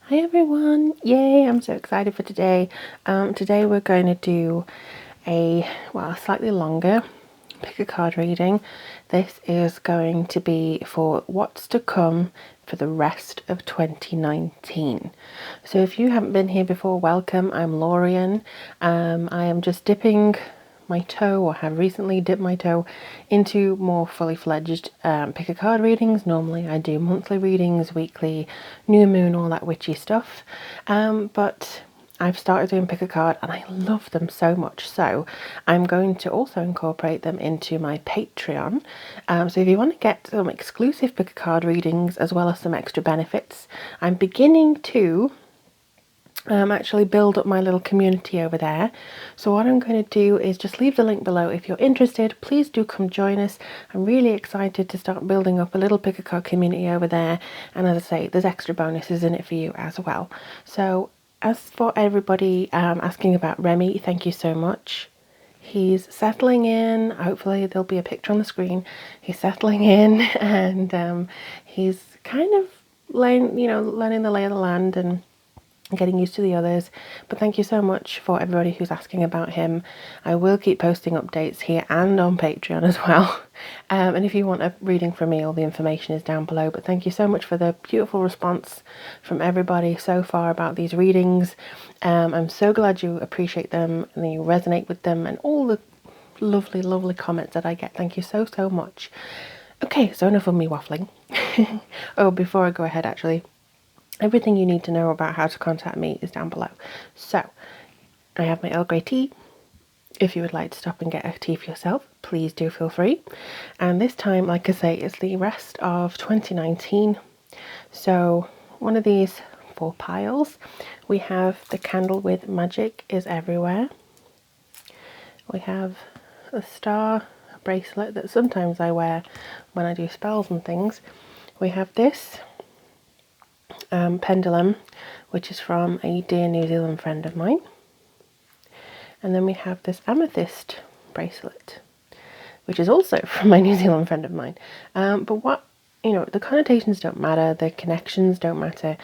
Hi everyone! Yay! I'm so excited for today. Today we're going to do a slightly longer pick a card reading. This is going to be for what's to come for the rest of 2019. So if you haven't been here before, welcome. I'm Lorian. I am just dipping my toe, or have recently dipped my toe, into more fully fledged pick a card readings. Normally I do monthly readings, weekly, new moon, all that witchy stuff, but I've started doing pick a card and I love them so much, so I'm going to also incorporate them into my Patreon. So if you want to get some exclusive pick a card readings as well as some extra benefits, I'm beginning to actually build up my little community over there. So what I'm going to do is just leave the link below. If you're interested, please do come join us. I'm really excited to start building up a little pick a card community over there, and as I say, there's extra bonuses in it for you as well. So as for everybody asking about Remy, thank you so much. He's settling in. Hopefully there'll be a picture on the screen. He's settling in, and he's kind of learning the lay of the land and getting used to the others. But thank you so much for everybody who's asking about him. I will keep posting updates here and on Patreon as well. And if you want a reading from me, all the information is down below. But thank you so much for the beautiful response from everybody so far about these readings. I'm so glad you appreciate them and you resonate with them, and all the lovely comments that I get. Thank you so much. Okay, so enough of me waffling. Oh, before I go ahead, actually, everything you need to know about how to contact me is down below. So, I have my Earl Grey tea. If you would like to stop and get a tea for yourself, please do feel free. And this time, like I say, it's the rest of 2019. So, one of these 4 piles, we have the candle with Magic is Everywhere. We have a star bracelet that sometimes I wear when I do spells and things. We have this pendulum, which is from a dear New Zealand friend of mine. And then we have this amethyst bracelet, which is also from my New Zealand friend of mine. But what, the connotations don't matter, the connections don't matter.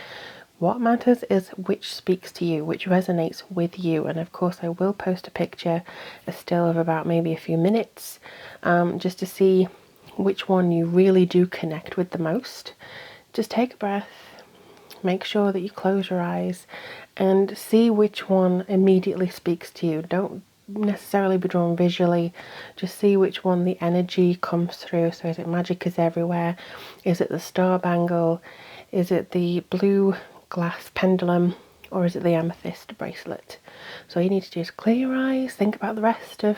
What matters is which speaks to you, which resonates with you. And of course I will post a picture, a still of about maybe a few minutes, just to see which one you really do connect with the most. Just take a breath. Make sure that you close your eyes and see which one immediately speaks to you. Don't necessarily be drawn visually, just see which one the energy comes through. So is it Magic is Everywhere? Is it the star bangle? Is it the blue glass pendulum? Or is it the amethyst bracelet? So you need to just clear your eyes, think about the rest of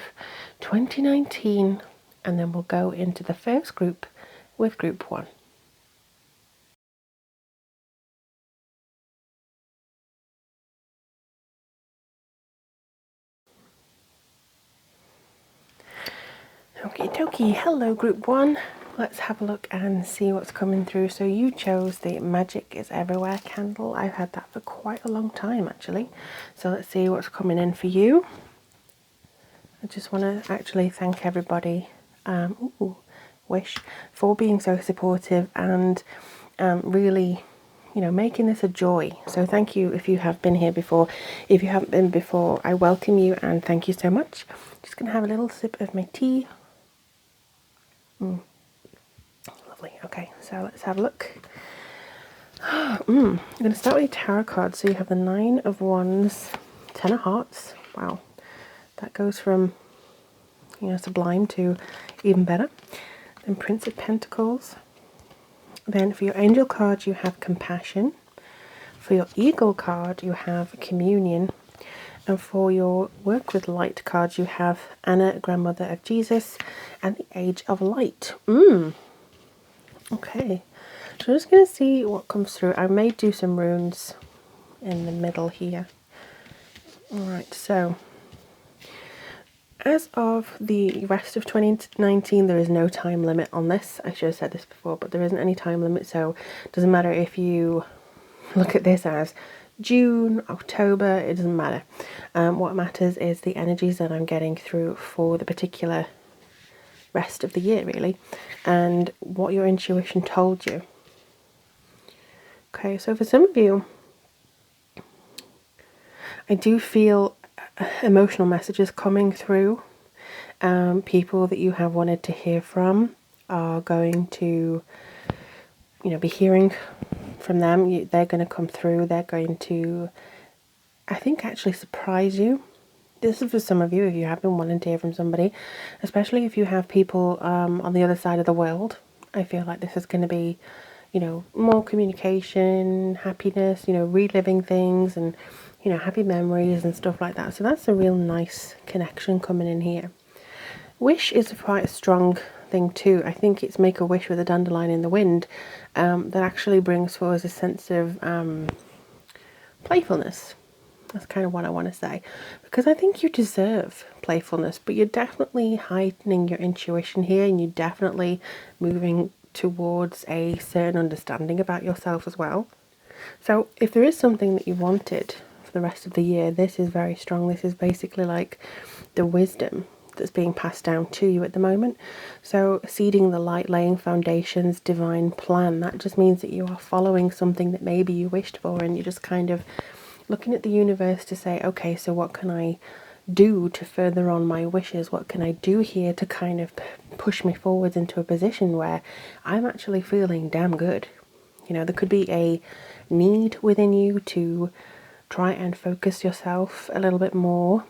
2019, and then we'll go into the first group with group 1. Okie dokie, hello group 1. Let's have a look and see what's coming through. So you chose the Magic is Everywhere candle. I've had that for quite a long time actually. So let's see what's coming in for you. I just want to actually thank everybody, Wish, for being so supportive and really, making this a joy. So thank you if you have been here before. If you haven't been before, I welcome you and thank you so much. Just going to have a little sip of my tea. Lovely. Okay, so let's have a look. I'm going to start with your tarot cards. So you have the 9 of Wands, 10 of Hearts. Wow, that goes from sublime to even better. Then Prince of Pentacles. Then for your Angel card you have Compassion. For your Eagle card you have Communion. And for your Work with Light cards you have Anna, Grandmother of Jesus, and the Age of Light. Okay, so I'm just going to see what comes through. I may do some runes in the middle here. Alright, so as of the rest of 2019, there is no time limit on this. I should have said this before, but there isn't any time limit, so it doesn't matter if you look at this as June, October, it doesn't matter. What matters is the energies that I'm getting through for the particular rest of the year, really, and what your intuition told you. Okay, so for some of you, I do feel emotional messages coming through. People that you have wanted to hear from are going to, be hearing from them. They're going to come through. They're going to, I think, actually surprise you. This is for some of you if you have been wanting to hear from somebody, especially if you have people on the other side of the world. I feel like this is going to be, more communication, happiness, reliving things and, happy memories and stuff like that. So that's a real nice connection coming in here. Wish is quite a strong thing too. I think it's make a wish with a dandelion in the wind that actually brings forward a sense of playfulness. That's kind of what I want to say, because I think you deserve playfulness, but you're definitely heightening your intuition here, and you're definitely moving towards a certain understanding about yourself as well. So if there is something that you wanted for the rest of the year, this is very strong. This is basically like the wisdom that's being passed down to you at the moment. So seeding the light, laying foundations, divine plan, that just means that you are following something that maybe you wished for, and you're just kind of looking at the universe to say, okay, so what can I do to further on my wishes? What can I do here to kind of push me forwards into a position where I'm actually feeling damn good? There could be a need within you to try and focus yourself a little bit more,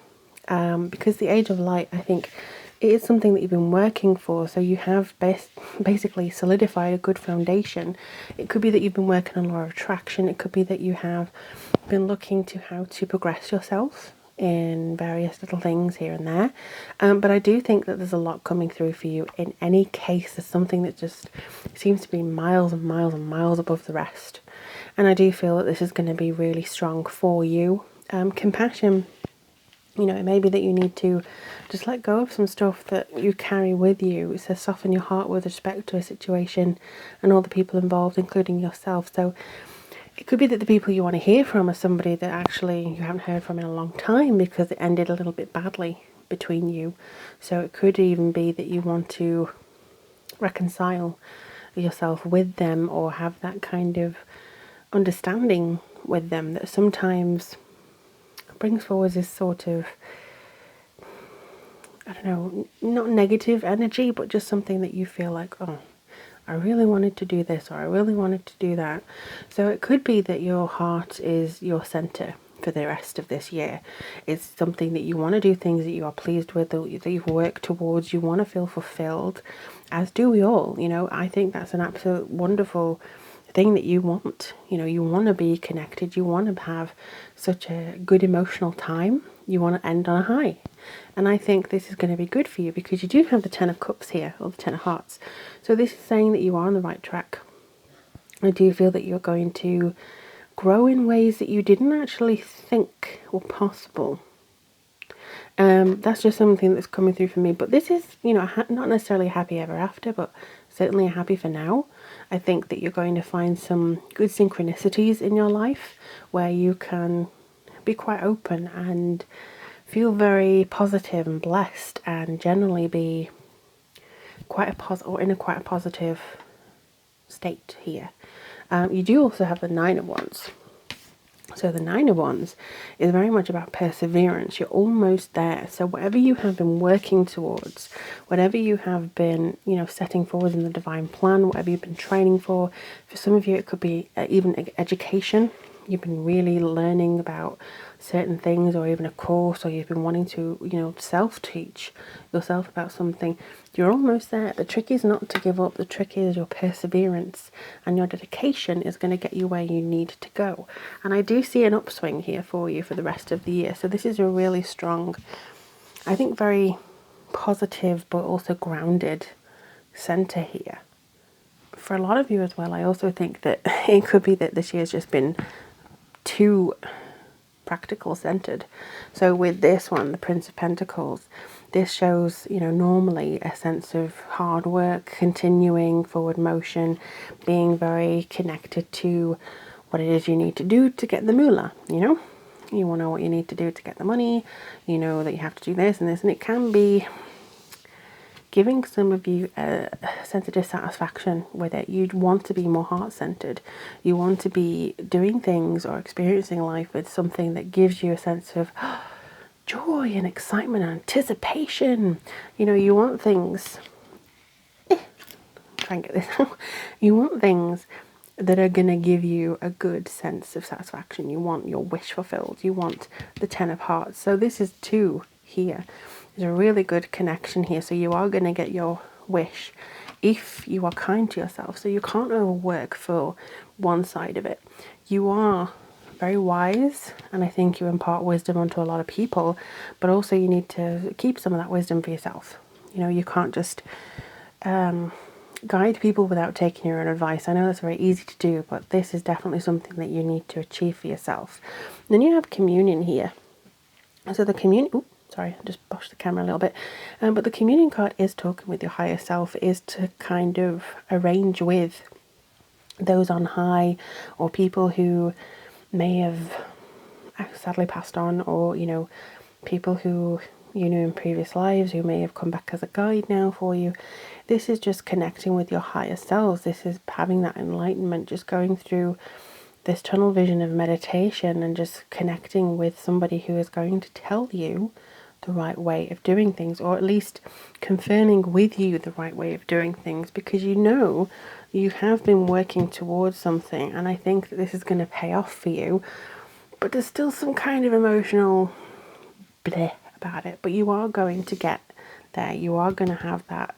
because the age of light, I think, it is something that you've been working for, so you have basically solidified a good foundation. It could be that you've been working on law of attraction. It could be that you have been looking to how to progress yourself in various little things here and there. But I do think that there's a lot coming through for you. In any case, there's something that just seems to be miles and miles and miles above the rest. And I do feel that this is going to be really strong for you. Compassion. It may be that you need to just let go of some stuff that you carry with you. It says soften your heart with respect to a situation and all the people involved, including yourself. So it could be that the people you want to hear from are somebody that actually you haven't heard from in a long time because it ended a little bit badly between you. So it could even be that you want to reconcile yourself with them, or have that kind of understanding with them that sometimes brings forward this sort of, I don't know, not negative energy, but just something that you feel like, oh, I really wanted to do this, or I really wanted to do that. So it could be that your heart is your center for the rest of this year. It's something that you want to do, things that you are pleased with, that you've worked towards, you want to feel fulfilled, as do we all. I think that's an absolute wonderful thing that you want. You want to be connected, you want to have such a good emotional time, you want to end on a high. And I think this is going to be good for you because you do have the 10 of Cups here, or the 10 of Hearts. So this is saying that you are on the right track. I do feel that you're going to grow in ways that you didn't actually think were possible. That's just something that's coming through for me. But this is, not necessarily a happy ever after, but certainly a happy for now. I think that you're going to find some good synchronicities in your life where you can be quite open and feel very positive and blessed, and generally be quite in a quite a positive state here. You do also have the 9 of Wands. So the 9 of Wands is very much about perseverance. You're almost there. So whatever you have been working towards, whatever you have been, setting forward in the divine plan, whatever you've been training for some of you it could be even education. You've been really learning about certain things, or even a course, or you've been wanting to, self-teach yourself about something. You're almost there. The trick is not to give up. The trick is your perseverance, and your dedication is going to get you where you need to go. And I do see an upswing here for you for the rest of the year. So this is a really strong, I think, very positive but also grounded center here. For a lot of you as well, I also think that it could be that this year's just been too practical centered. So with this one, the Prince of Pentacles, this shows, normally a sense of hard work, continuing forward motion, being very connected to what it is you need to do to get the moolah, you want to know what you need to do to get the money, that you have to do this and this, and it can be giving some of you a sense of dissatisfaction with it. You'd want to be more heart-centered. You want to be doing things or experiencing life with something that gives you a sense of joy and excitement and anticipation. You know, you want things, try and get this out. You want things that are going to give you a good sense of satisfaction. You want your wish fulfilled. You want the 10 of hearts. So this is 2 here. There's a really good connection here. So you are going to get your wish if you are kind to yourself. So you can't overwork for one side of it. You are very wise, and I think you impart wisdom onto a lot of people, but also you need to keep some of that wisdom for yourself. You know, you can't just guide people without taking your own advice. I know that's very easy to do, but this is definitely something that you need to achieve for yourself. Then you have communion here. So the communion, sorry, I just pushed the camera a little bit. But the communion card is talking with your higher self, is to kind of arrange with those on high or people who may have sadly passed on, or, you know, people who you knew in previous lives who may have come back as a guide now for you. This is just connecting with your higher selves. This is having that enlightenment, just going through this tunnel vision of meditation and just connecting with somebody who is going to tell you the right way of doing things, or at least confirming with you the right way of doing things, because you know you have been working towards something, and I think that this is going to pay off for you. But there's still some kind of emotional bleh about it, but you are going to get there. You are going to have that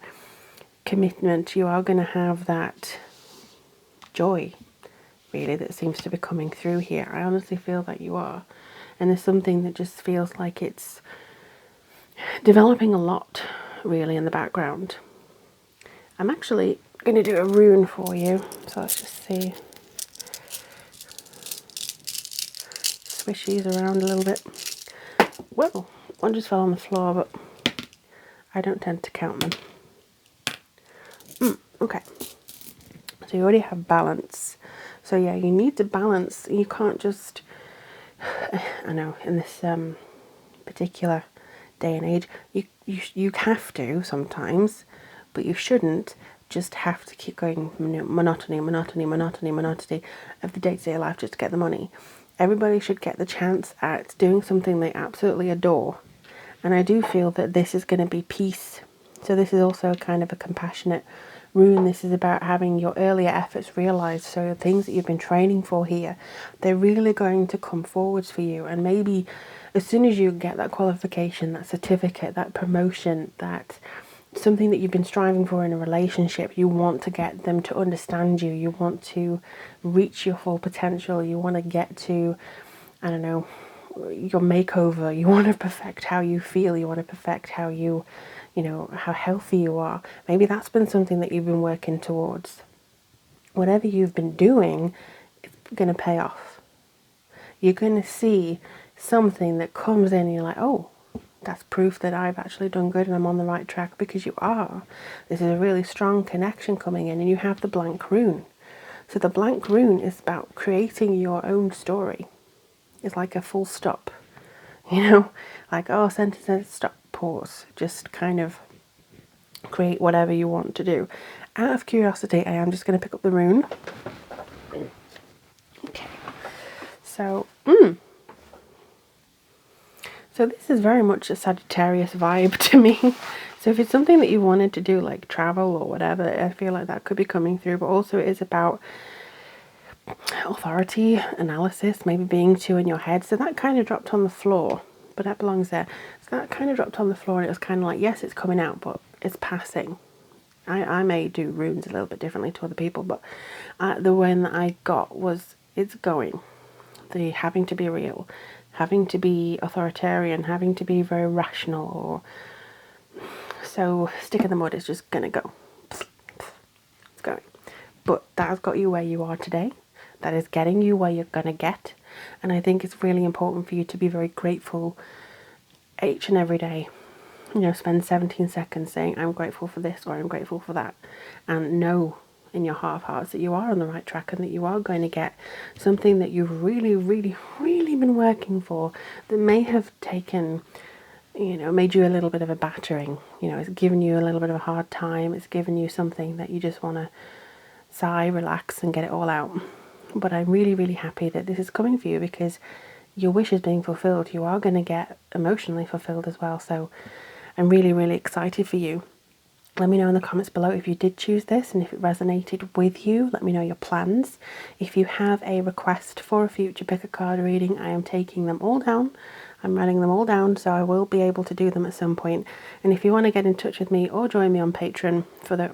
commitment. You are going to have that joy, really, that seems to be coming through here. I honestly feel that you are. And there's something that just feels like it's developing a lot, really, in the background. I'm actually going to do a rune for you. So let's just see. Swish these around a little bit. Well, one just fell on the floor, but I don't tend to count them. Okay. So you already have balance. So yeah, you need to balance. You can't just, I know, in this particular day and age, you have to sometimes, but you shouldn't just have to keep going monotony of the day-to-day life just to get the money. Everybody should get the chance at doing something they absolutely adore. And I do feel that this is going to be peace. So this is also kind of a compassionate rune. This is about having your earlier efforts realized. So the things that you've been training for here, they're really going to come forwards for you. And maybe as soon as you get that qualification, that certificate, that promotion, that something that you've been striving for in a relationship, you want to get them to understand you. You want to reach your full potential. You want to get to, I don't know, your makeover. You want to perfect how you feel. You want to perfect how you know, how healthy you are. Maybe that's been something that you've been working towards. Whatever you've been doing, it's going to pay off. You're going to see something that comes in and you're like, oh, that's proof that I've actually done good and I'm on the right track, because you are. This is a really strong connection coming in, and you have the blank rune. So the blank rune is about creating your own story. It's like a full stop, you know, like, oh, sentence, stop, pause, just kind of create whatever you want to do. Out of curiosity, I am just going to pick up the rune. Okay, so so this is very much a Sagittarius vibe to me. So if it's something that you wanted to do, like travel or whatever, I feel like that could be coming through. But also it is about authority, analysis, maybe being too in your head. So that kind of dropped on the floor, but that belongs there. So that kind of dropped on the floor, and it was kind of like, yes, it's coming out, but it's passing. I may do runes a little bit differently to other people, but the one that I got was, it's going. The having to be real, having to be authoritarian, having to be very rational, or so stick in the mud is just going to go. It's going. But that has got you where you are today. That is getting you where you're going to get. And I think it's really important for you to be very grateful each and every day. You know, spend 17 seconds saying, I'm grateful for this, or I'm grateful for that. And know in your heart of hearts that you are on the right track, and that you are going to get something that you've really, really, really been working for, that may have taken, made you a little bit of a battering. It's given you a little bit of a hard time. It's given you something that you just want to sigh, relax, and get it all out. But I'm really, really happy that this is coming for you, because your wish is being fulfilled. You are going to get emotionally fulfilled as well. So I'm really, really excited for you. Let me know in the comments below if you did choose this and if it resonated with you. Let me know your plans. If you have a request for a future pick a card reading, I am taking them all down. I'm writing them all down, so I will be able to do them at some point. And if you want to get in touch with me or join me on Patreon for the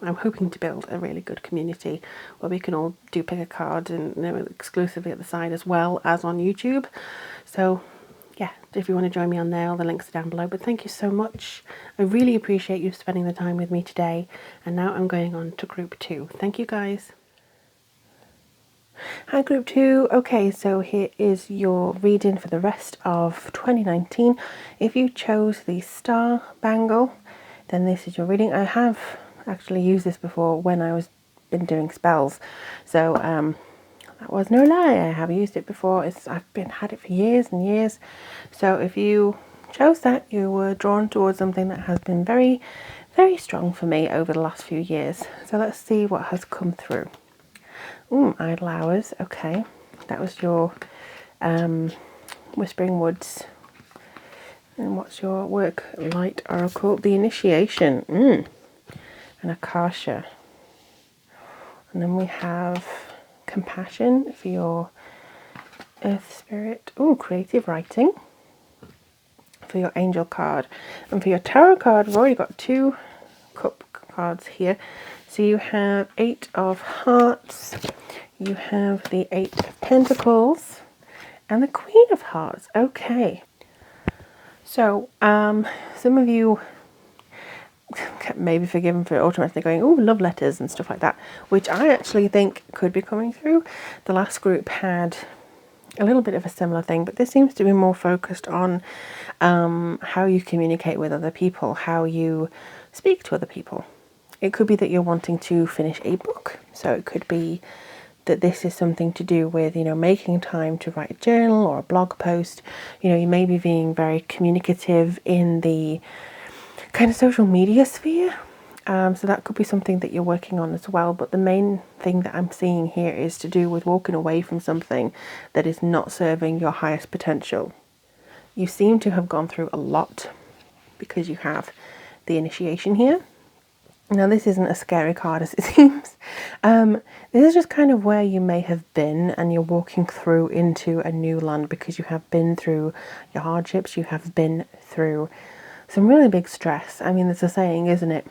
I'm hoping to build a really good community where we can all do pick a card and exclusively at the side as well as on YouTube. So yeah, if you want to join me on there, all the links are down below. But thank you so much. I really appreciate you spending the time with me today. And now I'm going on to group 2. Thank you guys. Hi group 2. Okay, so here is your reading for the rest of 2019. If you chose the star bangle, then this is your reading. I have actually used this before when I was been doing spells. So that was no lie. I have used it before. I've had it for years and years. So if you chose that, you were drawn towards something that has been very, very strong for me over the last few years. So let's see what has come through. Idle hours. Okay, that was your Whispering Woods. And what's your work light oracle? The initiation. And Akasha. And then we have compassion for your earth spirit. Creative writing for your angel card. And for your tarot card, we've already got 2 cup cards here. So you have 8 of hearts, you have the 8 of pentacles, and the Queen of Hearts. Okay. So some of you may be forgiven for automatically going, love letters and stuff like that, which I actually think could be coming through. The last group had a little bit of a similar thing, but this seems to be more focused on how you communicate with other people, how you speak to other people. It could be that you're wanting to finish a book, so it could be that this is something to do with, making time to write a journal or a blog post. You may be being very communicative in the kind of social media sphere. So that could be something that you're working on as well. But the main thing that I'm seeing here is to do with walking away from something that is not serving your highest potential. You seem to have gone through a lot because you have the initiation here. Now this isn't as scary card as it seems. This is just kind of where you may have been, and you're walking through into a new land because you have been through your hardships, you have been through some really big stress. I mean, there's a saying, isn't it?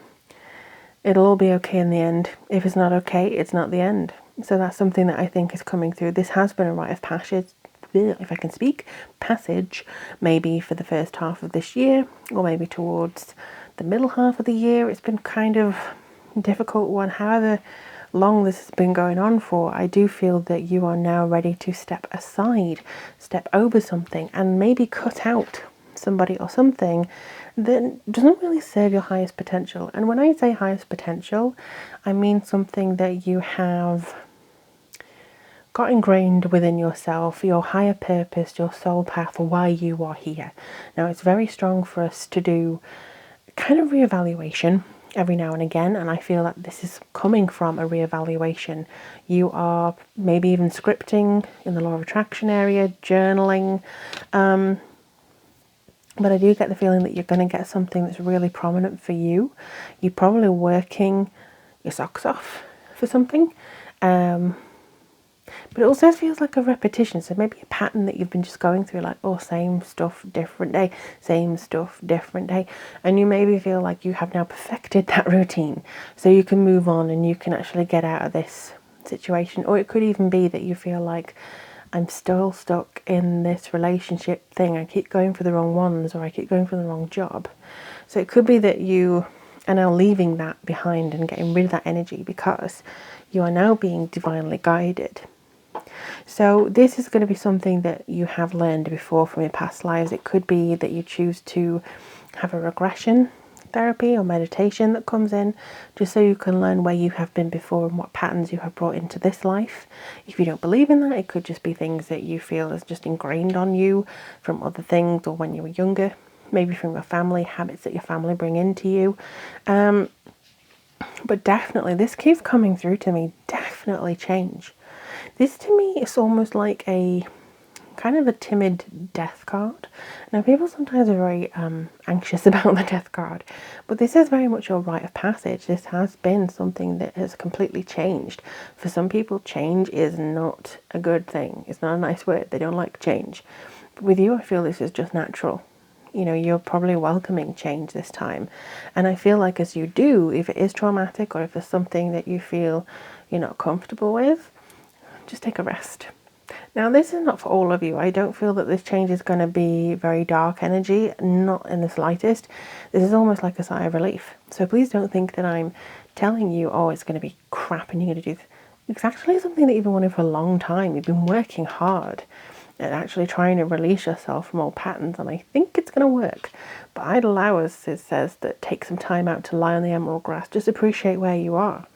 It'll all be okay in the end. If it's not okay, it's not the end. So that's something that I think is coming through. This has been a rite of passage, if I can speak, passage, maybe for the first half of this year, or maybe towards the middle half of the year. It's been kind of a difficult one. However long this has been going on for, I do feel that you are now ready to step aside, step over something, and maybe cut out somebody or something that doesn't really serve your highest potential. And when I say highest potential, I mean something that you have got ingrained within yourself, your higher purpose, your soul path, why you are here. Now it's very strong for us to do kind of reevaluation every now and again, and I feel that this is coming from a reevaluation. You are maybe even scripting in the law of attraction area, journaling, but I do get the feeling that you're going to get something that's really prominent for you. You're probably working your socks off for something, but it also feels like a repetition. So maybe a pattern that you've been just going through, like, same stuff, different day, same stuff, different day. And you maybe feel like you have now perfected that routine, so you can move on and you can actually get out of this situation. Or it could even be that you feel like, I'm still stuck in this relationship thing. I keep going for the wrong ones, or I keep going for the wrong job. So it could be that you are now leaving that behind and getting rid of that energy because you are now being divinely guided. So this is going to be something that you have learned before from your past lives. It could be that you choose to have a regression therapy or meditation that comes in, just so you can learn where you have been before and what patterns you have brought into this life. If you don't believe in that, it could just be things that you feel is just ingrained on you from other things or when you were younger. maybe from your family, habits that your family bring into you. But definitely, this keeps coming through to me, definitely change. This to me is almost like a kind of a timid death card. Now, people sometimes are very anxious about the death card, but this is very much your rite of passage. This has been something that has completely changed. For some people, change is not a good thing. It's not a nice word. They don't like change. But with you, I feel this is just natural. You know, you're probably welcoming change this time. And I feel like as you do, if it is traumatic or if it's something that you feel you're not comfortable with, just take a rest. Now, this is not for all of you. I don't feel that this change is going to be very dark energy, not in the slightest. This is almost like a sigh of relief. So please don't think that I'm telling you, oh, it's going to be crap and you're going to do this. It's actually something that you've been wanting for a long time. You've been working hard at actually trying to release yourself from old patterns, and I think it's going to work. But I'd allow us, it says, that take some time out to lie on the emerald grass. Just appreciate where you are.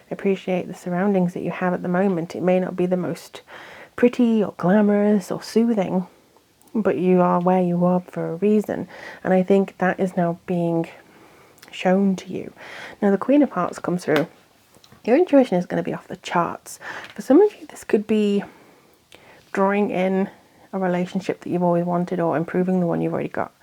Appreciate the surroundings that you have at the moment. It may not be the most pretty or glamorous or soothing, but you are where you are for a reason. And I think that is now being shown to you. Now the Queen of Hearts comes through. Your intuition is going to be off the charts. For some of you, this could be drawing in a relationship that you've always wanted, or improving the one you've already got,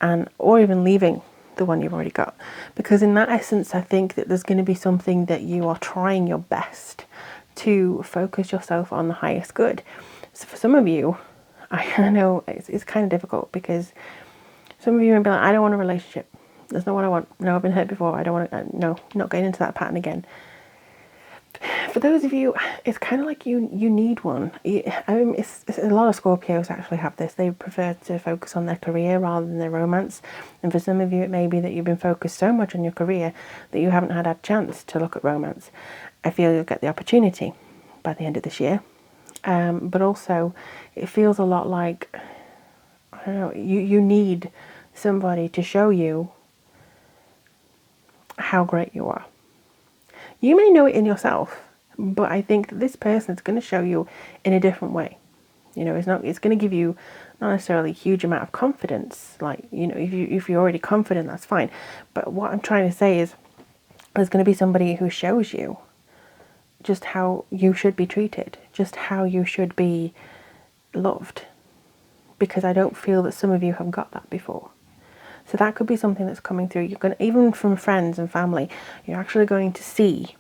and or even leaving the one you've already got. Because in that essence, I think that there's going to be something that you are trying your best to focus yourself on the highest good. So for some of you, I know it's kind of difficult, because some of you may be like, I don't want a relationship. That's not what I want. No, I've been hurt before. I don't want to, no, not getting into that pattern again. For those of you, it's kind of like you need one. It's a lot of Scorpios actually have this. They prefer to focus on their career rather than their romance. And for some of you, it may be that you've been focused so much on your career that you haven't had a chance to look at romance. I feel you'll get the opportunity by the end of this year. But also, it feels a lot like, I don't know, you need somebody to show you how great you are. You may know it in yourself, but I think that this person is going to show you in a different way. You know, it's going to give you not necessarily a huge amount of confidence. Like, you know, if you're already confident, that's fine. But what I'm trying to say is there's going to be somebody who shows you just how you should be treated, just how you should be loved. Because I don't feel that some of you have got that before. So that could be something that's coming through. You're going to, even from friends and family, you're actually going to see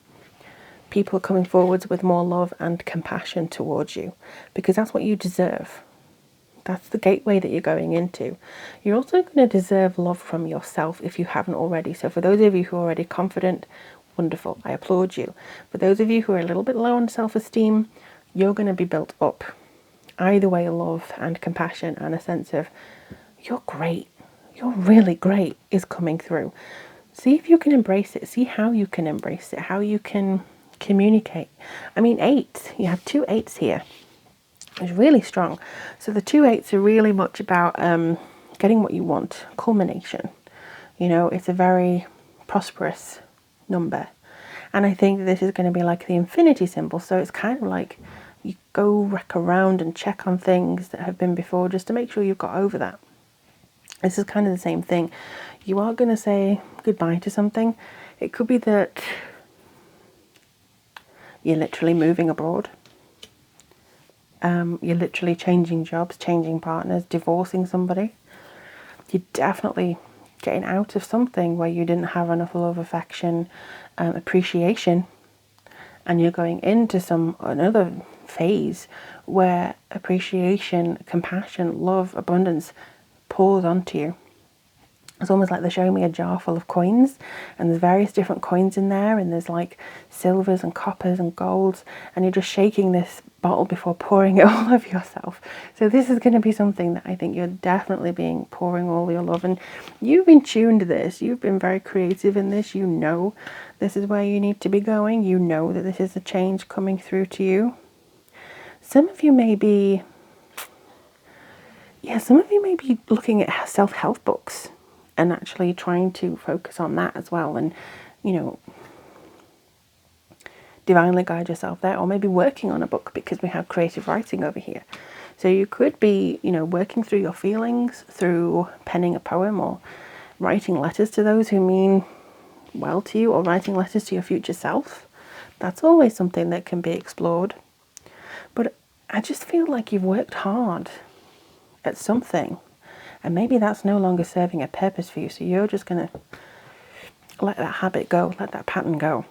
people coming forwards with more love and compassion towards you, because that's what you deserve. That's the gateway that you're going into. You're also going to deserve love from yourself if you haven't already. So for those of you who are already confident, wonderful, I applaud you. For those of you who are a little bit low on self-esteem, you're going to be built up. Either way, love and compassion and a sense of, you're great. You're really great is coming through. See if you can embrace it. See how you can embrace it, how you can communicate. I mean, 8, you have 2 8s here. It's really strong. So the 2 8s are really much about getting what you want, culmination. You know, it's a very prosperous number. And I think this is going to be like the infinity symbol. So it's kind of like you go wreck around and check on things that have been before just to make sure you've got over that. This is kind of the same thing. You are going to say goodbye to something. It could be that you're literally moving abroad. You're literally changing jobs, changing partners, divorcing somebody. You're definitely getting out of something where you didn't have enough love, affection, appreciation. And you're going into another phase where appreciation, compassion, love, abundance pours onto you. It's almost like they're showing me a jar full of coins, and there's various different coins in there, and there's like silvers and coppers and golds, and you're just shaking this bottle before pouring it all over yourself. So this is going to be something that I think you're definitely pouring all your love, and you've been tuned to this. You've been very creative in this. You know this is where you need to be going. You know that this is a change coming through to you. Some of you may be looking at self-help books and actually trying to focus on that as well, and, you know, divinely guide yourself there, or maybe working on a book, because we have creative writing over here. So you could be, you know, working through your feelings through penning a poem or writing letters to those who mean well to you, or writing letters to your future self. That's always something that can be explored. But I just feel like you've worked hard at something, and maybe that's no longer serving a purpose for you. So you're just going to let that habit go, let that pattern go,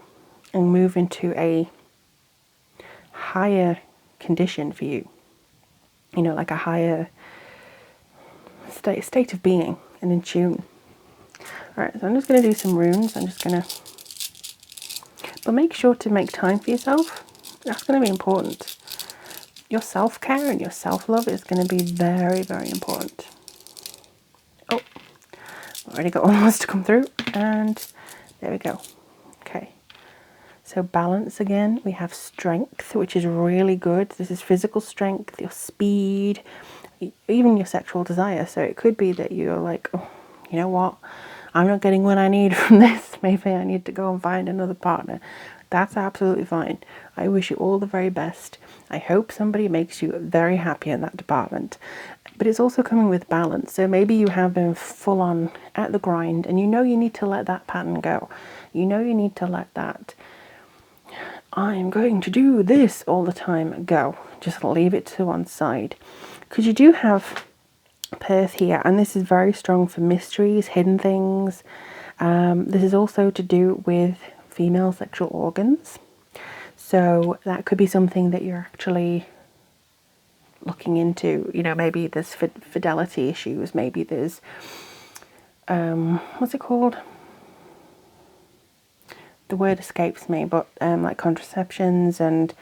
and move into a higher condition for you. You know, like a higher state of being and in tune. Alright, so I'm just going to do some runes. But make sure to make time for yourself. That's going to be important. Your self-care and your self-love is going to be very, very important. Oh, already got one wants to come through, and there we go. Okay, so balance again. We have strength, which is really good. This is physical strength, your speed, even your sexual desire. So it could be that you're like, oh, you know what? I'm not getting what I need from this. Maybe I need to go and find another partner. That's absolutely fine. I wish you all the very best. I hope somebody makes you very happy in that department. But it's also coming with balance. So maybe you have been full on at the grind, and you know you need to let that pattern go. You know you need to let that I'm going to do this all the time go. Just leave it to one side. Because you do have Perth here, and this is very strong for mysteries, hidden things. This is also to do with female sexual organs. So that could be something that you're actually looking into. You know, maybe there's fidelity issues, maybe there's what's it called? The word escapes me, but like contraceptions, and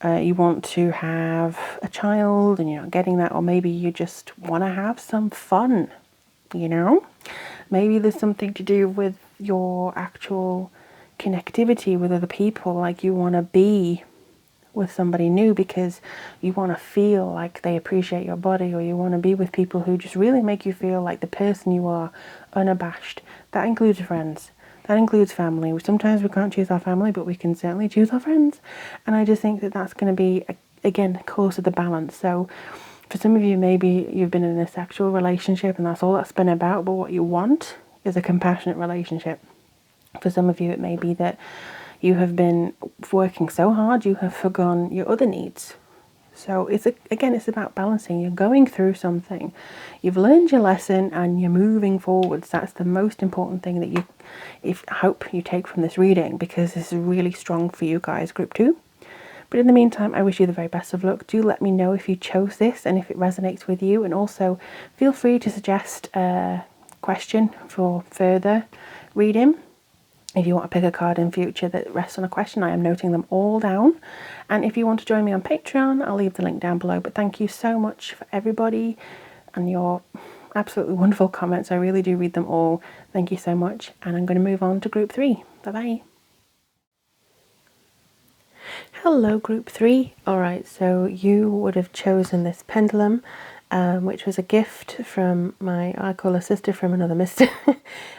you want to have a child and you're not getting that, or maybe you just want to have some fun, you know? Maybe there's something to do with your actual connectivity with other people, like you want to be with somebody new because you want to feel like they appreciate your body, or you want to be with people who just really make you feel like the person you are, unabashed. That includes friends. That includes family. Sometimes we can't choose our family, but we can certainly choose our friends. And I just think that that's going to be, again, close to the balance. So for some of you, maybe you've been in a sexual relationship and that's all that's been about, but what you want is a compassionate relationship. For some of you, it may be that you have been working so hard, you have forgone your other needs. So it's about balancing. You're going through something. You've learned your lesson and you're moving forwards. That's the most important thing that I hope you take from this reading, because this is really strong for you guys, group 2. But in the meantime, I wish you the very best of luck. Do let me know if you chose this and if it resonates with you. And also feel free to suggest a question for further reading. If you want to pick a card in future that rests on a question, I am noting them all down. And if you want to join me on Patreon, I'll leave the link down below. But thank you so much for everybody and your absolutely wonderful comments. I really do read them all. Thank you so much. And I'm going to move on to group 3. Bye-bye. Hello, group 3. All right, so you would have chosen this pendulum, which was a gift from I call her sister from another mister.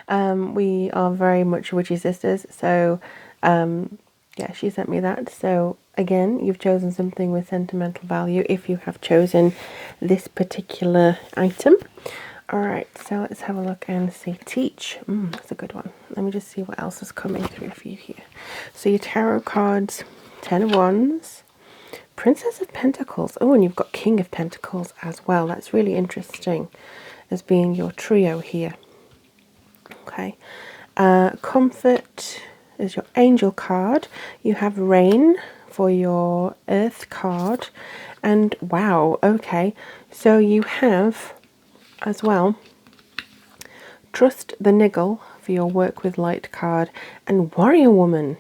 We are very much witchy sisters, so yeah, she sent me that. So again, you've chosen something with sentimental value if you have chosen this particular item. All right, so let's have a look and see. Teach. That's a good one. Let me just see what else is coming through for you here. So your tarot cards, 10 of Wands, Princess of Pentacles. Oh, and you've got King of Pentacles as well. That's really interesting as being your trio here. Okay. Comfort is your Angel card. You have Rain for your Earth card. And wow, okay. So you have as well Trust the Niggle for your Work with Light card, and Warrior Woman.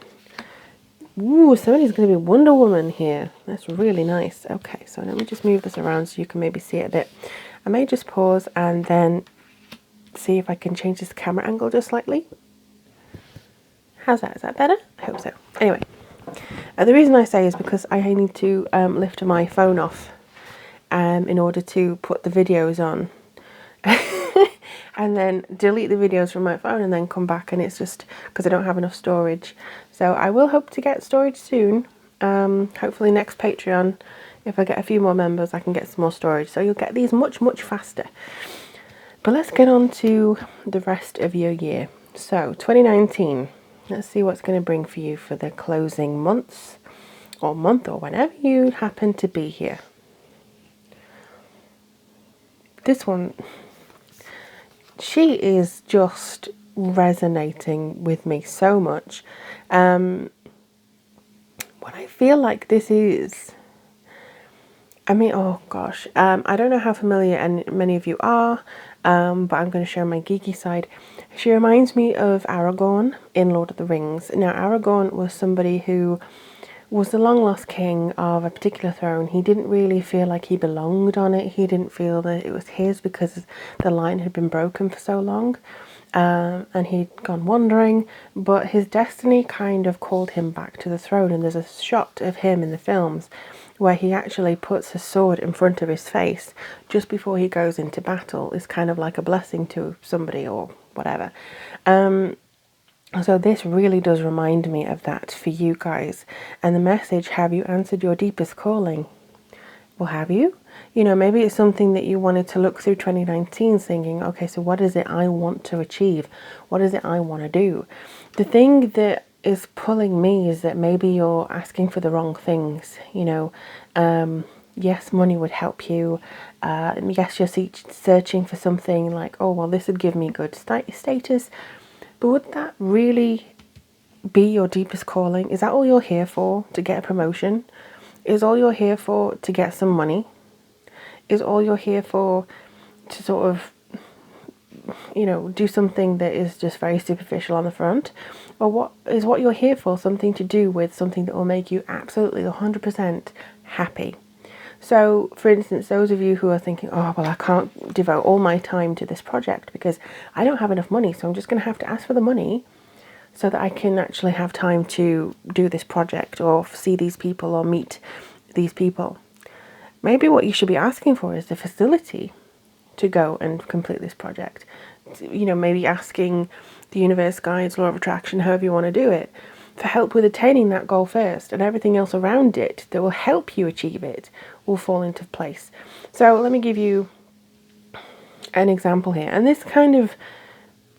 Ooh, somebody's going to be Wonder Woman here. That's really nice. Okay, so let me just move this around so you can maybe see it a bit. I may just pause and then see if I can change this camera angle just slightly. How's that? Is that better? I hope so. Anyway, the reason I say is because I need to lift my phone off in order to put the videos on. And then delete the videos from my phone and then come back, and it's just because I don't have enough storage. So I will hope to get storage soon. Hopefully next Patreon If I get a few more members, I can get some more storage. So you'll get these much, much faster. But let's get on to the rest of your year. So 2019, let's see what's going to bring for you for the closing months or month or whenever you happen to be here. This one, she is just resonating with me so much. What I feel like this is, I mean, oh gosh, I don't know how familiar and many of you are, but I'm going to show my geeky side. She reminds me of Aragorn in Lord of the Rings. Now, Aragorn was somebody who was the long lost king of a particular throne. He didn't really feel like he belonged on it. He didn't feel that it was his because the line had been broken for so long. And he'd gone wandering, but his destiny kind of called him back to the throne. And there's a shot of him in the films where he actually puts his sword in front of his face just before he goes into battle. It's kind of like a blessing to somebody or whatever. So this really does remind me of that for you guys. And the message, have you answered your deepest calling? Well, have you? You know, maybe it's something that you wanted to look through 2019 thinking, okay, so what is it I want to achieve? What is it I want to do? The thing that is pulling me is that maybe you're asking for the wrong things. You know, yes, money would help you. Yes, you're searching for something like, oh, well, this would give me good status. But would that really be your deepest calling? Is that all you're here for? To get a promotion? Is all you're here for to get some money? Is all you're here for to sort of, you know, do something that is just very superficial on the front? Or what you're here for something to do with something that will make you absolutely 100% happy? So, for instance, those of you who are thinking, oh, well, I can't devote all my time to this project because I don't have enough money, so I'm just going to have to ask for the money so that I can actually have time to do this project or see these people or meet these people. Maybe what you should be asking for is the facility to go and complete this project. You know, maybe asking the universe, guides, law of attraction, however you want to do it, for help with attaining that goal first, and everything else around it that will help you achieve it will fall into place. So let me give you an example here. And this kind of,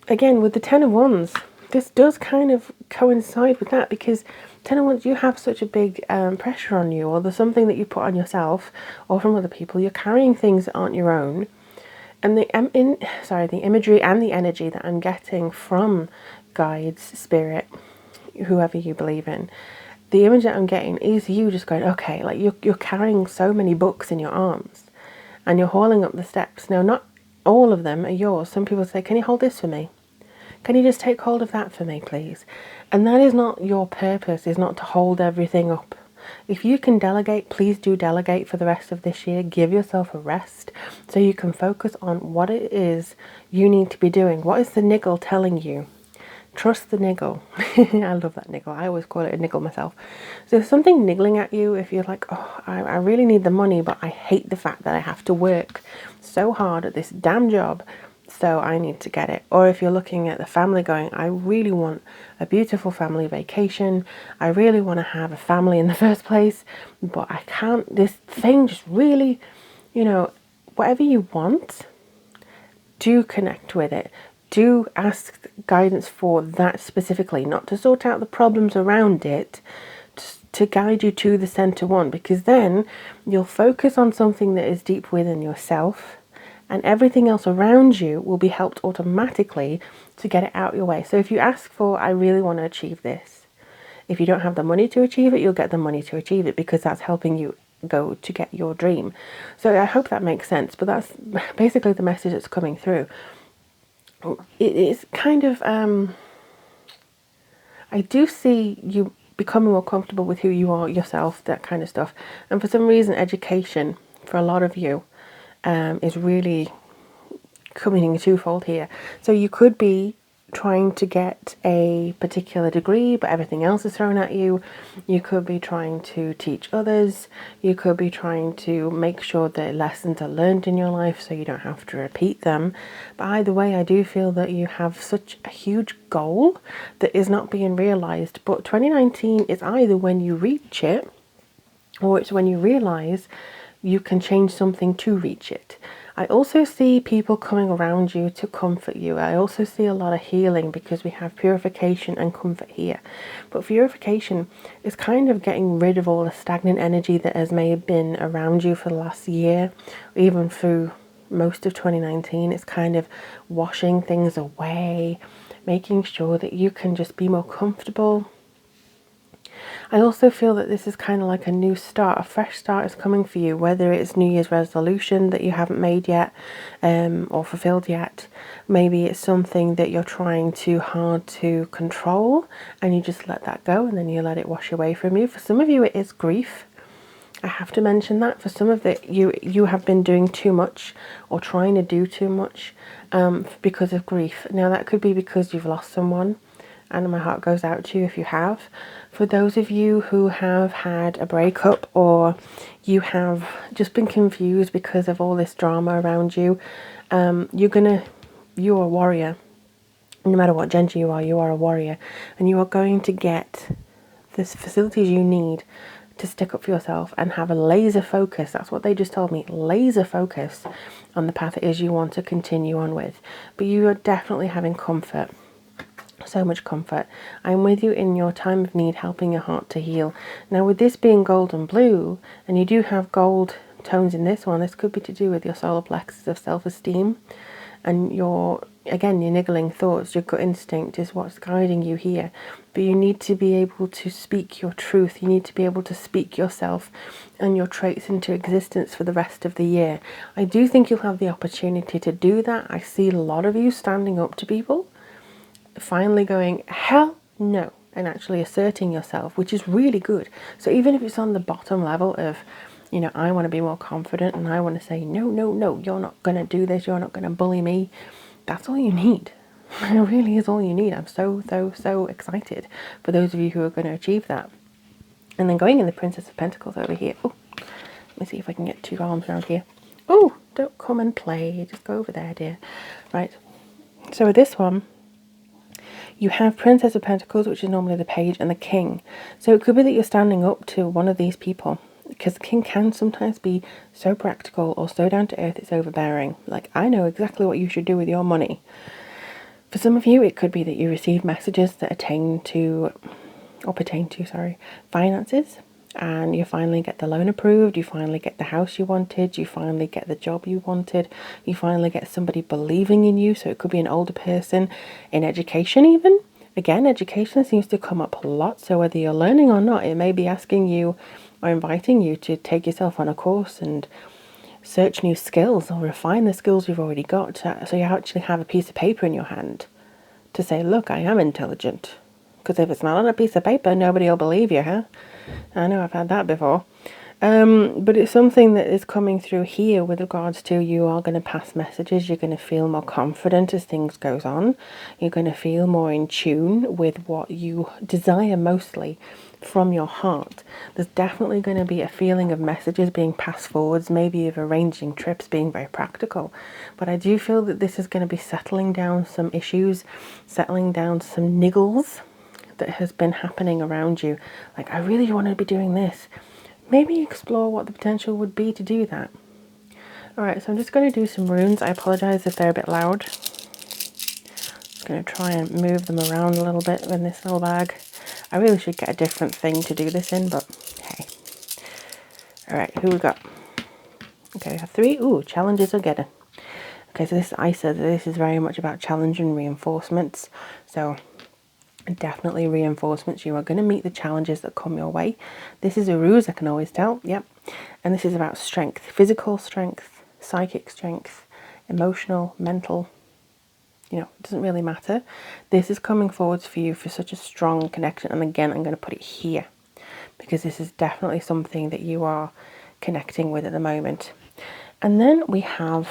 again, with the Ten of Wands, this does kind of coincide with that, because Ten of Wands, you have such a big pressure on you, or there's something that you put on yourself or from other people. You're carrying things that aren't your own. And the imagery and the energy that I'm getting from guides, spirit, whoever you believe in, the image that I'm getting is you just going, okay, like you're carrying so many books in your arms and you're hauling up the steps. Now, not all of them are yours. Some people say, can you hold this for me? Can you just take hold of that for me, please? And that is not your purpose, is not to hold everything up. If you can delegate, please do delegate for the rest of this year. Give yourself a rest so you can focus on what it is you need to be doing. What is the niggle telling you? Trust the niggle. I love that niggle. I always call it a niggle myself. So there's something niggling at you if you're like, oh, I really need the money, but I hate the fact that I have to work so hard at this damn job, so I need to get it. Or if you're looking at the family going, I really want a beautiful family vacation. I really want to have a family in the first place, but I can't. This thing just really, you know, whatever you want, do connect with it. Do ask guidance for that specifically, not to sort out the problems around it, to guide you to the center one, because then you'll focus on something that is deep within yourself, and everything else around you will be helped automatically to get it out your way. So if you ask for, I really want to achieve this, if you don't have the money to achieve it, you'll get the money to achieve it, because that's helping you go to get your dream. So I hope that makes sense, but that's basically the message that's coming through. It is kind of, I do see you becoming more comfortable with who you are yourself, that kind of stuff. And for some reason, education for a lot of you is really coming in twofold here. So you could be trying to get a particular degree, but everything else is thrown at you. You could be trying to teach others. You could be trying to make sure that lessons are learned in your life so you don't have to repeat them. But either way, I do feel that you have such a huge goal that is not being realized. But 2019 is either when you reach it or it's when you realize you can change something to reach it. I also see people coming around you to comfort you. I also see a lot of healing because we have purification and comfort here. But purification is kind of getting rid of all the stagnant energy that has may have been around you for the last year, even through most of 2019. It's kind of washing things away, making sure that you can just be more comfortable. I also feel that this is kind of like a new start, a fresh start is coming for you, whether it's New Year's resolution that you haven't made yet or fulfilled yet. Maybe it's something that you're trying too hard to control and you just let that go and then you let it wash away from you. For some of you, it is grief. I have to mention that. For some of it, you have been doing too much or trying to do too much because of grief. Now, that could be because you've lost someone, and my heart goes out to you if you have. For those of you who have had a breakup or you have just been confused because of all this drama around you, you're a warrior. No matter what gender you are a warrior. And you are going to get the facilities you need to stick up for yourself and have a laser focus. That's what they just told me. Laser focus on the path it is you want to continue on with. But you are definitely having comfort. So much comfort. I'm with you in your time of need, helping your heart to heal. Now, with this being gold and blue, and you do have gold tones in this one, this could be to do with your solar plexus of self-esteem and your niggling thoughts. Your gut instinct is what's guiding you here. But you need to be able to speak your truth. You need to be able to speak yourself and your traits into existence for the rest of the year. I do think you'll have the opportunity to do that. I see a lot of you standing up to people, finally going, hell no, and actually asserting yourself, which is really good. So even if it's on the bottom level of, I want to be more confident and I want to say, no, you're not going to do this, you're not going to bully me. That's all you need. It really is all you need. I'm so excited for those of you who are going to achieve that. And then going in the Princess of Pentacles over here. Oh, let me see if I can get two arms around here. Oh, don't come and play. Just go over there, dear. Right. So with this one, you have Princess of Pentacles, which is normally the Page, and the King. So it could be that you're standing up to one of these people, because the King can sometimes be so practical or so down to earth it's overbearing. Like, I know exactly what you should do with your money. For some of you, it could be that you receive messages that pertain to finances, and you finally get the loan approved, you finally get the house you wanted, you finally get the job you wanted, you finally get somebody believing in you. So it could be an older person in education even. Again, education seems to come up a lot. So whether you're learning or not, it may be asking you or inviting you to take yourself on a course and search new skills or refine the skills you've already got, so you actually have a piece of paper in your hand to say, look, I am intelligent. Because if it's not on a piece of paper, nobody will believe you, huh? I know I've had that before. But it's something that is coming through here with regards to you are going to pass messages. You're going to feel more confident as things goes on. You're going to feel more in tune with what you desire mostly from your heart. There's definitely going to be a feeling of messages being passed forwards, maybe of arranging trips, being very practical. But I do feel that this is going to be settling down some issues, settling down some niggles that has been happening around you. Like, I really want to be doing this. Maybe explore what the potential would be to do that. Alright, so I'm just going to do some runes. I apologise if they're a bit loud. Just going to try and move them around a little bit in this little bag. I really should get a different thing to do this in, but hey. Alright, who we got? Okay, we have 3. Ooh, challenges are getting. Okay, so this is ISA. This is very much about challenge and reinforcements. So definitely reinforcements. You are going to meet the challenges that come your way. This is a ruse, I can always tell. Yep. And this is about strength, physical strength, psychic strength, emotional, mental. It doesn't really matter. This is coming forwards for you for such a strong connection. And again, I'm going to put it here because this is definitely something that you are connecting with at the moment. And then we have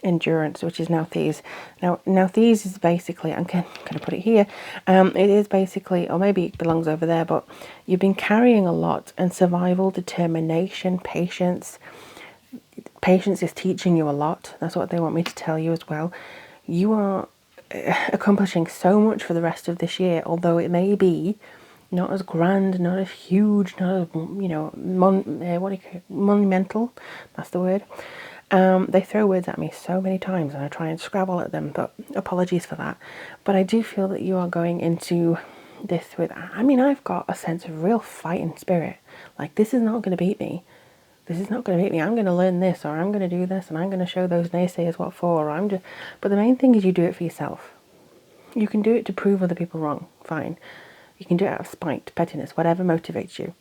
endurance, which is Nauthiz. Now Nauthiz is basically, I'm going to put it here, it is basically, or maybe it belongs over there, but you've been carrying a lot, and survival, determination, patience is teaching you a lot. That's what they want me to tell you as well. You are accomplishing so much for the rest of this year, although it may be not as grand, not as huge, not as, you know, monumental, that's the word. They throw words at me so many times and I try and scrabble at them, but apologies for that. But I do feel that you are going into this with, I mean, I've got a sense of real fighting spirit. Like, this is not going to beat me. This is not going to beat me. I'm going to learn this, or I'm going to do this, and I'm going to show those naysayers what for, or I'm just... But the main thing is you do it for yourself. You can do it to prove other people wrong, fine. You can do it out of spite, pettiness, whatever motivates you.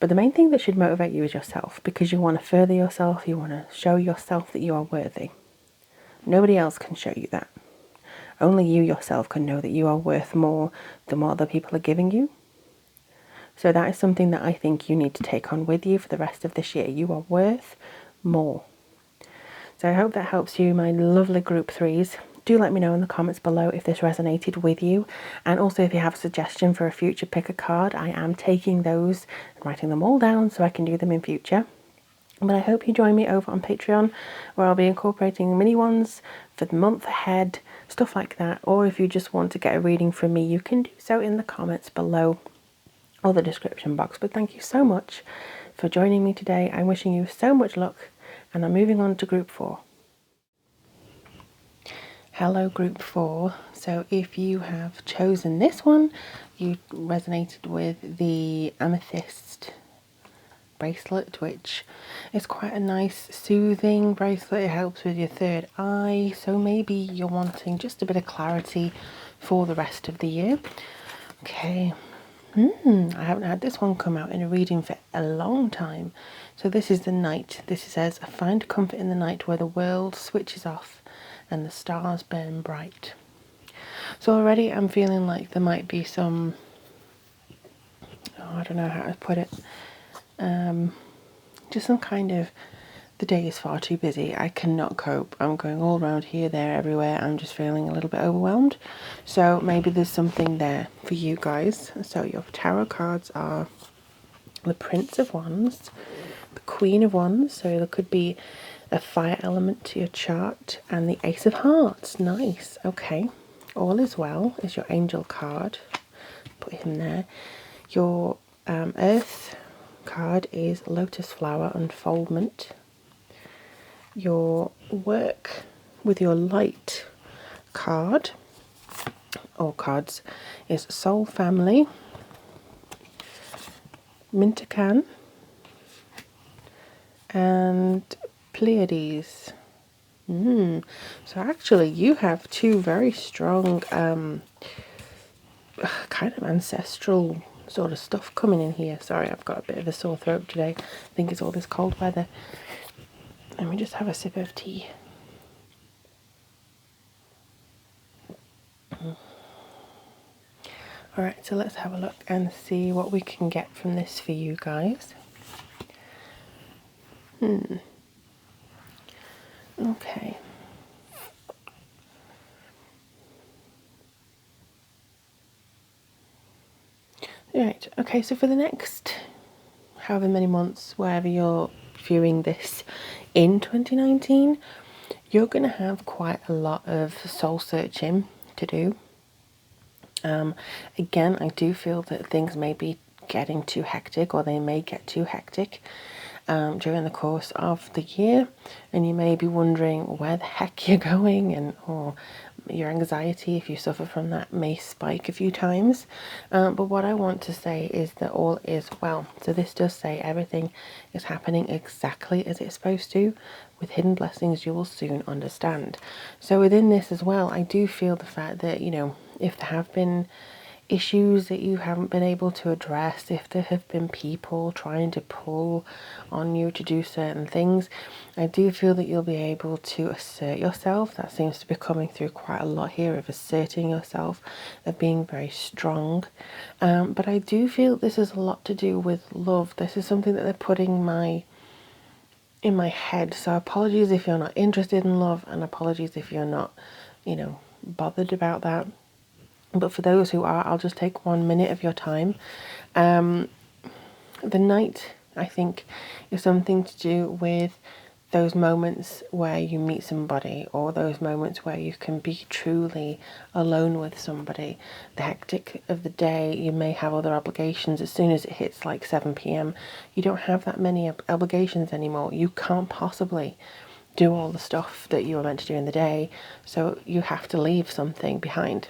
But the main thing that should motivate you is yourself, because you want to further yourself, you want to show yourself that you are worthy. Nobody else can show you that. Only you yourself can know that you are worth more than what other people are giving you. So that is something that I think you need to take on with you for the rest of this year. You are worth more. So I hope that helps you, my lovely group threes. Do let me know in the comments below if this resonated with you. And also if you have a suggestion for a future pick a card, I am taking those and writing them all down so I can do them in future. But I hope you join me over on Patreon, where I'll be incorporating mini ones for the month ahead, stuff like that. Or if you just want to get a reading from me, you can do so in the comments below or the description box. But thank you so much for joining me today. I'm wishing you so much luck, and I'm moving on to group 4. Hello group 4. So if you have chosen this one, you resonated with the amethyst bracelet, which is quite a nice soothing bracelet. It helps with your third eye, so maybe you're wanting just a bit of clarity for the rest of the year. Okay. I haven't had this one come out in a reading for a long time. So this is the night. This says, find comfort in the night where the world switches off and the stars burn bright. So already I'm feeling like there might be some, I don't know how to put it, just some kind of, the day is far too busy, I cannot cope, I'm going all around here, there, everywhere, I'm just feeling a little bit overwhelmed. So maybe there's something there for you guys. So your tarot cards are the Prince of Wands, the Queen of Wands, so there could be a fire element to your chart, and the Ace of Hearts. Nice. Okay, all is well is your angel card, put him there. Your earth card is lotus flower unfoldment. Your work with your light card or cards is soul family, Mintakan, and Pleiades. So actually you have two very strong kind of ancestral sort of stuff coming in here. Sorry, I've got a bit of a sore throat today. I think it's all this cold weather. Let me just have a sip of tea. Alright, so let's have a look and see what we can get from this for you guys. Okay. Right, okay, so for the next however many months, wherever you're viewing this in 2019, you're going to have quite a lot of soul searching to do. Again, I do feel that things may be getting too hectic, or they may get too hectic during the course of the year, and you may be wondering where the heck you're going, and or your anxiety, if you suffer from that, may spike a few times. But what I want to say is that all is well. So this does say everything is happening exactly as it's supposed to. With hidden blessings you will soon understand. So within this as well, I do feel the fact that, you know, if there have been issues that you haven't been able to address, if there have been people trying to pull on you to do certain things, I do feel that you'll be able to assert yourself. That seems to be coming through quite a lot here, of asserting yourself, of being very strong. But I do feel this is a lot to do with love. This is something that they're putting in my head. So apologies if you're not interested in love, and apologies if you're not, you know, bothered about that. But for those who are, I'll just take 1 minute of your time. The night, I think, is something to do with those moments where you meet somebody, or those moments where you can be truly alone with somebody. The hectic of the day, you may have other obligations. As soon as it hits like 7 p.m, you don't have that many obligations anymore. You can't possibly do all the stuff that you were meant to do in the day, so you have to leave something behind.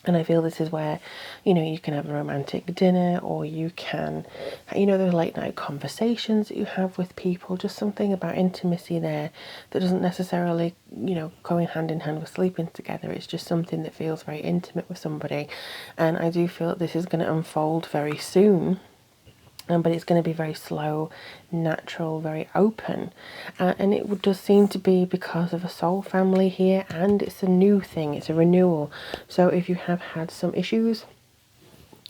And I feel this is where, you can have a romantic dinner, or you can, those late night conversations that you have with people, just something about intimacy there that doesn't necessarily, go hand in hand with sleeping together. It's just something that feels very intimate with somebody. And I do feel that this is going to unfold very soon. But it's going to be very slow, natural, very open. And it does seem to be because of a soul family here, and it's a new thing, it's a renewal. So if you have had some issues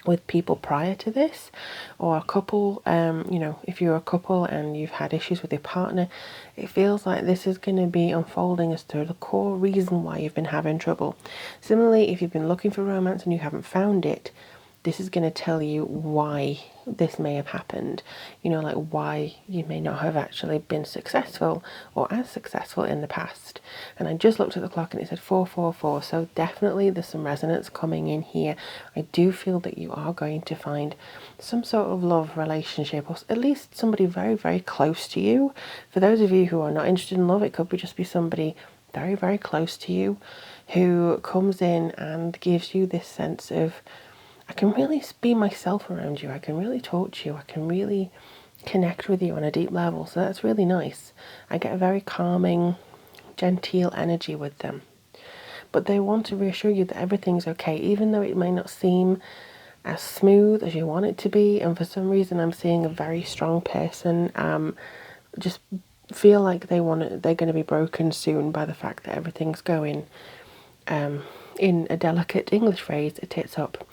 with people prior to this, or a couple, if you're a couple and you've had issues with your partner, it feels like this is going to be unfolding as to the core reason why you've been having trouble. Similarly, if you've been looking for romance and you haven't found it, this is going to tell you why this may have happened, like why you may not have actually been successful or as successful in the past. And I just looked at the clock and it said 444, so definitely there's some resonance coming in here. I do feel that you are going to find some sort of love relationship, or at least somebody very, very close to you. For those of you who are not interested in love, it could just be somebody very, very close to you who comes in and gives you this sense of, I can really be myself around you. I can really talk to you. I can really connect with you on a deep level. So that's really nice. I get a very calming, genteel energy with them. But they want to reassure you that everything's okay, even though it may not seem as smooth as you want it to be. And for some reason, I'm seeing a very strong person just feel like they're going to be broken soon by the fact that everything's going in a delicate English phrase, a tits up.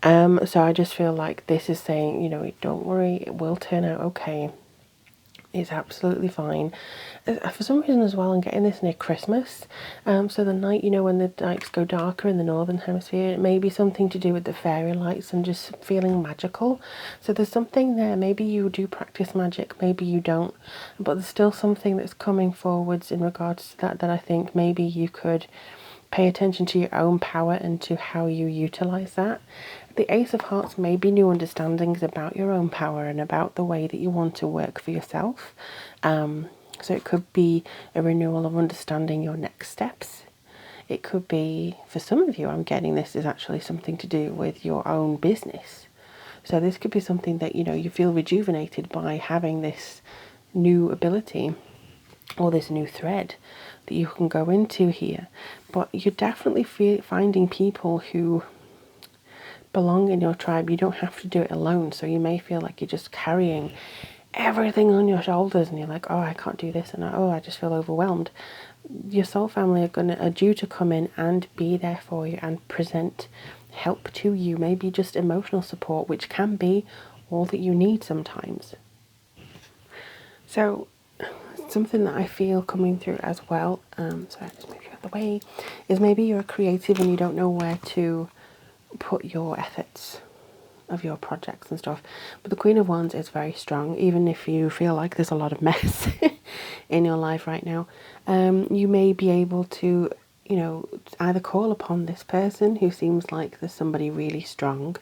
So I just feel like this is saying, don't worry, it will turn out okay. It's absolutely fine. For some reason as well, I'm getting this near Christmas. So the night, when the nights go darker in the northern hemisphere, it may be something to do with the fairy lights and just feeling magical. So there's something there. Maybe you do practice magic, maybe you don't. But there's still something that's coming forwards in regards to that I think maybe you could pay attention to your own power and to how you utilize that. The Ace of Hearts may be new understandings about your own power and about the way that you want to work for yourself. So it could be a renewal of understanding your next steps. It could be, for some of you, I'm getting this is actually something to do with your own business. So this could be something that, you feel rejuvenated by having this new ability or this new thread that you can go into here. But you're definitely finding people who belong in your tribe. You don't have to do it alone. So you may feel like you're just carrying everything on your shoulders and you're like, oh, I can't do this, and I just feel overwhelmed. Your soul family are due to come in and be there for you and present help to you, maybe just emotional support, which can be all that you need sometimes. So something that I feel coming through as well, so I just move you out of the way, is maybe you're a creative and you don't know where to put your efforts of your projects and stuff. But the Queen of Wands is very strong, even if you feel like there's a lot of mess in your life right now. You may be able to, either call upon this person who seems like there's somebody really strong.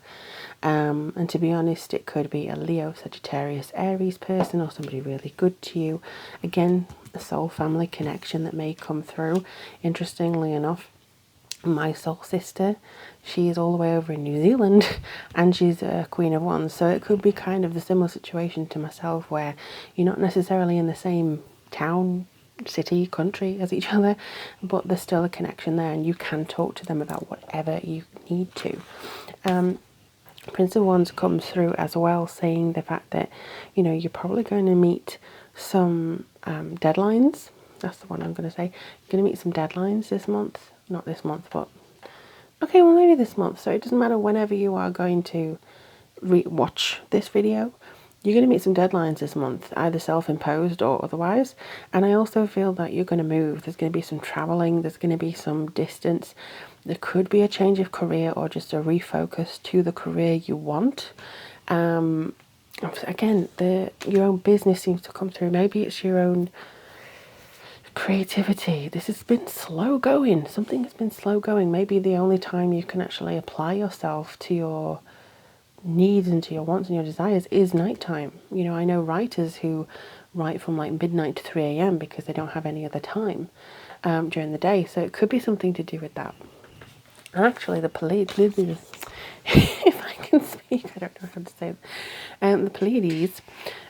And to be honest, it could be a Leo, Sagittarius, Aries person, or somebody really good to you. Again, a soul family connection that may come through. Interestingly enough, my soul sister, she is all the way over in New Zealand and she's a Queen of Wands. So it could be kind of a similar situation to myself, where you're not necessarily in the same town, city, country as each other, but there's still a connection there and you can talk to them about whatever you need to. Prince of Wands comes through as well, saying the fact that, you're probably going to meet some deadlines. That's the one I'm going to say. You're going to meet some deadlines this month. Not this month, but okay, well maybe this month. So it doesn't matter whenever you are going to watch this video. You're going to meet some deadlines this month, either self-imposed or otherwise. And I also feel that you're going to move. There's going to be some traveling. There's going to be some distance. There could be a change of career or just a refocus to the career you want. Again, your own business seems to come through. Maybe it's your own creativity. This has been slow going. Something has been slow going. Maybe the only time you can actually apply yourself to your needs and to your wants and your desires is nighttime. You know, I know writers who write from like midnight to 3 a.m. because they don't have any other time during the day. So it could be something to do with that. And actually, the Pleiades, if I can speak, I don't know how to say it. The Pleiades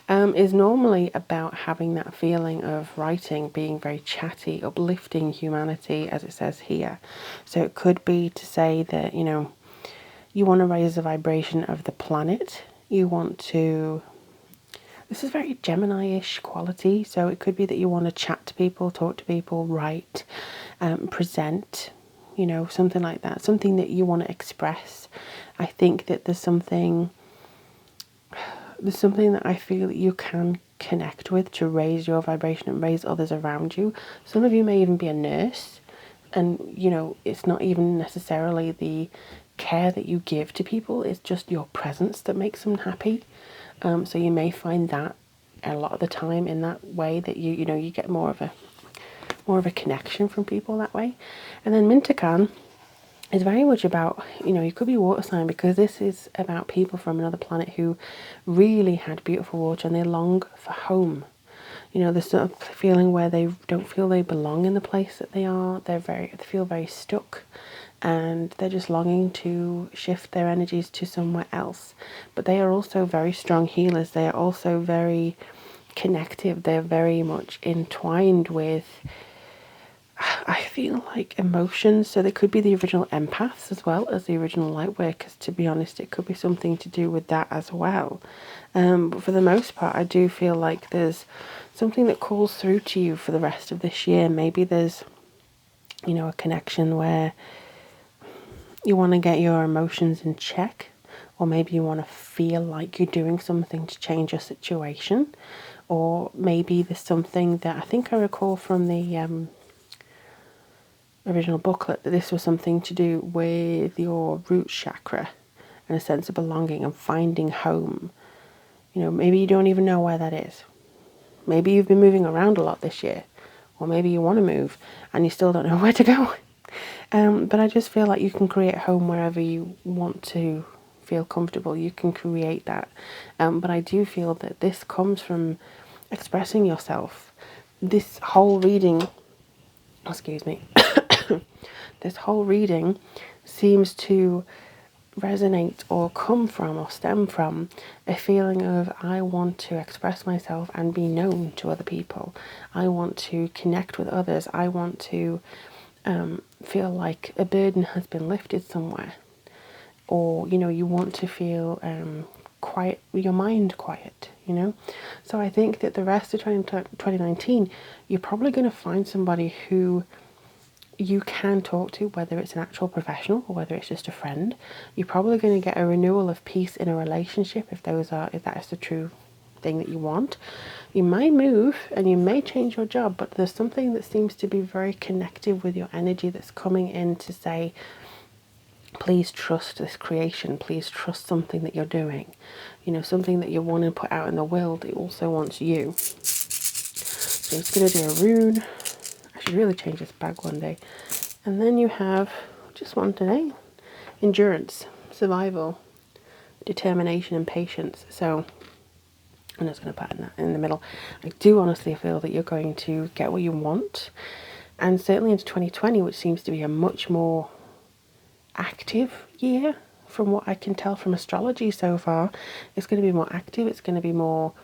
is normally about having that feeling of writing being very chatty, uplifting humanity, as it says here. So it could be to say that, you know, you want to raise the vibration of the planet. You want to... This is very Gemini-ish quality. So it could be that you want to chat to people, talk to people, write, present, you know, something like that. Something that you want to express. I think that there's something that I feel that you can connect with to raise your vibration and raise others around you. Some of you may even be a nurse, and you know, it's not even necessarily the care that you give to people, it's just your presence that makes them happy. So you may find that a lot of the time in that way, that you know, you get more of a connection from people that way. And then Mintakan is very much about, you know, you could be water sign, because this is about people from another planet who really had beautiful water and they long for home. You know, there's sort of feeling where they don't feel they belong in the place that they are. They feel very stuck, and they're just longing to shift their energies to somewhere else. But they are also very strong healers. They are also very connective. They're very much entwined with, I feel like, emotions. So they could be the original empaths as well as the original light workers. To be honest, it could be something to do with that as well. But for the most part, I do feel like there's something that calls through to you for the rest of this year. Maybe there's, you know, a connection where you want to get your emotions in check, or maybe you want to feel like you're doing something to change your situation, or maybe there's something that I think I recall from the original booklet, that this was something to do with your root chakra and a sense of belonging and finding home. You know, maybe you don't even know where that is. Maybe you've been moving around a lot this year, or maybe you want to move and you still don't know where to go. But I just feel like you can create home wherever you want to feel comfortable. You can create that. But I do feel that this comes from expressing yourself. This whole reading, excuse me, this whole reading seems to resonate or come from or stem from a feeling of, I want to express myself and be known to other people. I want to connect with others. I want to feel like a burden has been lifted somewhere. Or, you know, you want to feel quiet, your mind quiet, you know. So I think that the rest of 2019, you're probably going to find somebody who you can talk to, whether it's an actual professional or whether it's just a friend. You're probably going to get a renewal of peace in a relationship if that is the true thing that you want. You might move and you may change your job, but there's something that seems to be very connective with your energy that's coming in to say, please trust this creation, please trust something that you're doing, you know, something that you want to put out in the world. It also wants you. So I'm just going to do a rune. I should really change this bag one day. And then you have just one today: endurance, survival, determination, and patience. So I'm just going to pattern that in the middle. I do honestly feel that you're going to get what you want, and certainly into 2020, which seems to be a much more active year from what I can tell from astrology so far. It's going to be more active, it's going to be more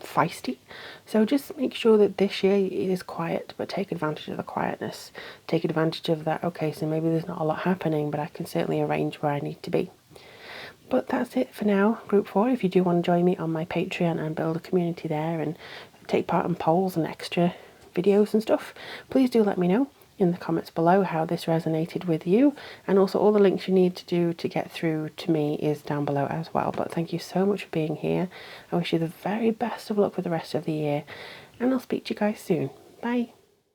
feisty. So just make sure that this year it is quiet, but take advantage of the quietness. Take advantage of that, okay, so maybe there's not a lot happening, but I can certainly arrange where I need to be. But that's it for now, Group 4. If you do want to join me on my Patreon and build a community there and take part in polls and extra videos and stuff, please do let me know in the comments below how this resonated with you, and also all the links you need to do to get through to me is down below as well. But thank you so much for being here. I wish you the very best of luck with the rest of the year, and I'll speak to you guys soon. Bye.